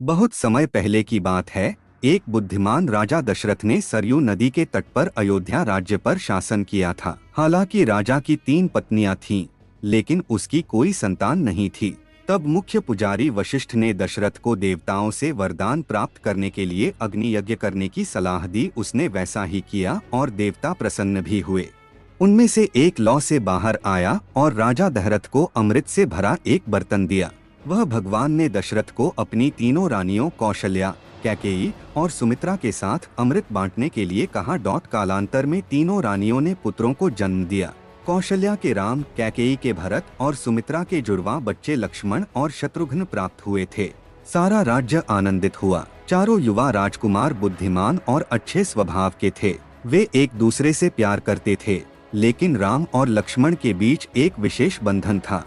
बहुत समय पहले की बात है। एक बुद्धिमान राजा दशरथ ने सरयू नदी के तट पर अयोध्या राज्य पर शासन किया था। हालांकि राजा की 3 पत्नियां थीं, लेकिन उसकी कोई संतान नहीं थी। तब मुख्य पुजारी वशिष्ठ ने दशरथ को देवताओं से वरदान प्राप्त करने के लिए अग्नि यज्ञ करने की सलाह दी। उसने वैसा ही किया और देवता प्रसन्न भी हुए। उनमें से एक लौ से बाहर आया और राजा दशरथ को अमृत से भरा एक बर्तन दिया। वह भगवान ने दशरथ को अपनी तीनों रानियों कौशल्या, कैकेयी और सुमित्रा के साथ अमृत बांटने के लिए कहा। कालांतर में तीनों रानियों ने पुत्रों को जन्म दिया। कौशल्या के राम, कैकेयी के भरत और सुमित्रा के जुड़वा बच्चे लक्ष्मण और शत्रुघ्न प्राप्त हुए थे। सारा राज्य आनंदित हुआ। चारों युवा राजकुमार बुद्धिमान और अच्छे स्वभाव के थे। वे एक दूसरे से प्यार करते थे, लेकिन राम और लक्ष्मण के बीच एक विशेष बंधन था।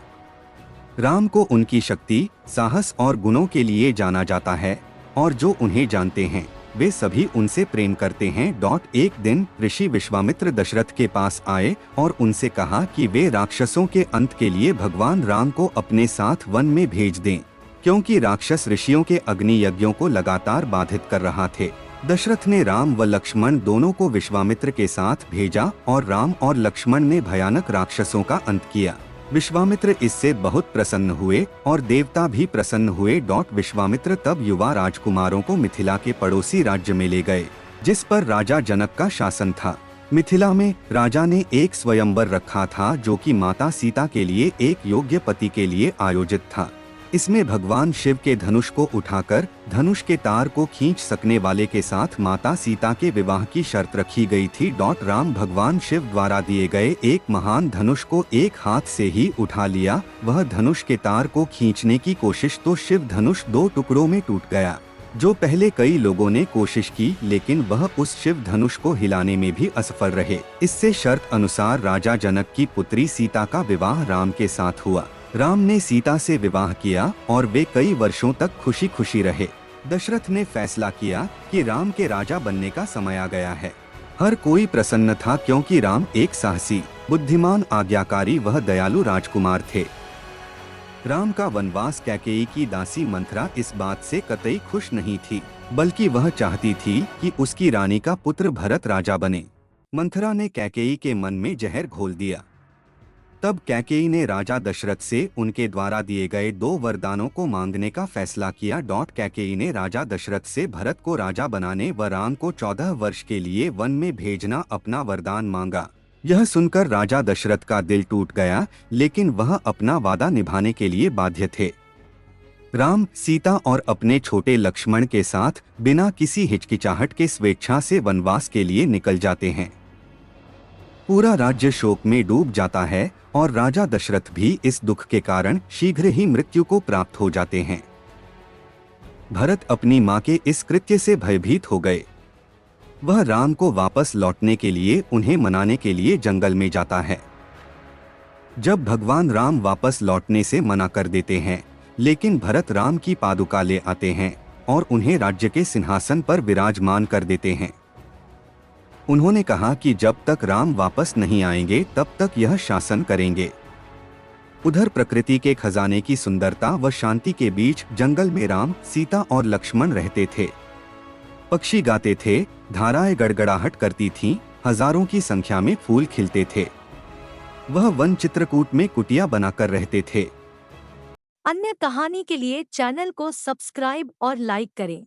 राम को उनकी शक्ति, साहस और गुणों के लिए जाना जाता है, और जो उन्हें जानते हैं वे सभी उनसे प्रेम करते हैं। एक दिन ऋषि विश्वामित्र दशरथ के पास आए और उनसे कहा कि वे राक्षसों के अंत के लिए भगवान राम को अपने साथ वन में भेज दें, क्योंकि राक्षस ऋषियों के अग्नि यज्ञों को लगातार बाधित कर रहा थे। दशरथ ने राम व लक्ष्मण दोनों को विश्वामित्र के साथ भेजा और राम और लक्ष्मण ने भयानक राक्षसों का अंत किया। विश्वामित्र इससे बहुत प्रसन्न हुए और देवता भी प्रसन्न हुए। विश्वामित्र तब युवा राजकुमारों को मिथिला के पड़ोसी राज्य में ले गए, जिस पर राजा जनक का शासन था। मिथिला में राजा ने एक स्वयंवर रखा था, जो कि माता सीता के लिए एक योग्य पति के लिए आयोजित था। इसमें भगवान शिव के धनुष को उठाकर धनुष के तार को खींच सकने वाले के साथ माता सीता के विवाह की शर्त रखी गई थी। राम भगवान शिव द्वारा दिए गए एक महान धनुष को एक हाथ से ही उठा लिया। वह धनुष के तार को खींचने की कोशिश तो शिव धनुष 2 टुकड़ों में टूट गया। जो पहले कई लोगों ने कोशिश की, लेकिन वह उस शिव धनुष को हिलाने में भी असफल रहे। इससे शर्त अनुसार राजा जनक की पुत्री सीता का विवाह राम के साथ हुआ। राम ने सीता से विवाह किया और वे कई वर्षों तक खुशी खुशी रहे। दशरथ ने फैसला किया कि राम के राजा बनने का समय आ गया है। हर कोई प्रसन्न था, क्योंकि राम एक साहसी, बुद्धिमान, आज्ञाकारी व दयालु राजकुमार थे। राम का वनवास कैकेयी की दासी मंथरा इस बात से कतई खुश नहीं थी, बल्कि वह चाहती थी कि उसकी रानी का पुत्र भरत राजा बने। मंथरा ने कैकेयी के मन में जहर घोल दिया। तब कैकेयी ने राजा दशरथ से उनके द्वारा दिए गए 2 वरदानों को मांगने का फैसला किया। कैकेयी ने राजा दशरथ से भरत को राजा बनाने व राम को 14 वर्ष के लिए वन में भेजना अपना वरदान मांगा। यह सुनकर राजा दशरथ का दिल टूट गया, लेकिन वह अपना वादा निभाने के लिए बाध्य थे। राम, सीता और अपने छोटे लक्ष्मण के साथ बिना किसी हिचकिचाहट के स्वेच्छा से वनवास के लिए निकल जाते हैं। पूरा राज्य शोक में डूब जाता है और राजा दशरथ भी इस दुख के कारण शीघ्र ही मृत्यु को प्राप्त हो जाते हैं। भरत अपनी मां के इस कृत्य से भयभीत हो गए। वह राम को वापस लौटने के लिए उन्हें मनाने के लिए जंगल में जाता है। जब भगवान राम वापस लौटने से मना कर देते हैं, लेकिन भरत राम की पादुका ले आते हैं और उन्हें राज्य के सिंहासन पर विराजमान कर देते हैं। उन्होंने कहा कि जब तक राम वापस नहीं आएंगे तब तक यह शासन करेंगे। उधर प्रकृति के खजाने की सुंदरता व शांति के बीच जंगल में राम, सीता और लक्ष्मण रहते थे। पक्षी गाते थे, धाराएं गड़गड़ाहट करती थीं, हजारों की संख्या में फूल खिलते थे। वह वन चित्रकूट में कुटिया बनाकर रहते थे। अन्य कहानी के लिए चैनल को सब्सक्राइब और लाइक करें।